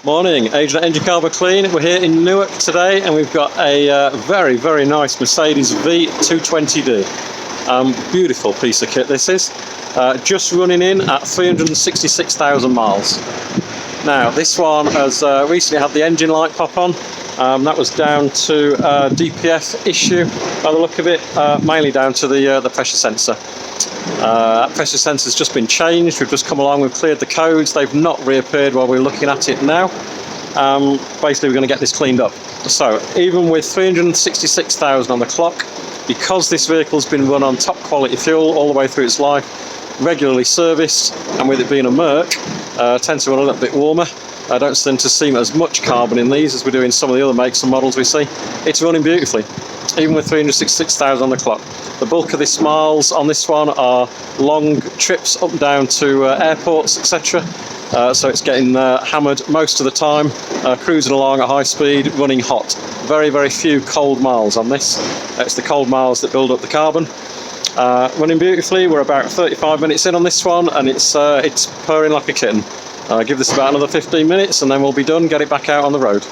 Morning, Agent Engine Carver Clean. We're here in Newark today and we've got a very, very nice Mercedes V220d. Beautiful piece of kit this is. Just running in at 366,000 miles. Now this one has recently had the engine light pop on. That was down to DPF issue by the look of it, mainly down to the pressure sensor. That pressure sensor has just been changed. We've just come along, we've cleared the codes, they've not reappeared while we're looking at it now. Basically we're going to get this cleaned up. So even with 366,000 on the clock, because this vehicle's been run on top quality fuel all the way through its life, regularly serviced, and with it being a Merc, tends to run a little bit warmer. I don't tend to see as much carbon in these as we do in some of the other makes and models we see. It's running beautifully, even with 366,000 on the clock. The bulk of this miles on this one are long trips up and down to airports, etc. So it's getting hammered most of the time, cruising along at high speed, running hot. Very, very few cold miles on this. It's the cold miles that build up the carbon. Running beautifully. We're about 35 minutes in on this one, and it's purring like a kitten. Give this about another 15 minutes and then we'll be done, get it back out on the road.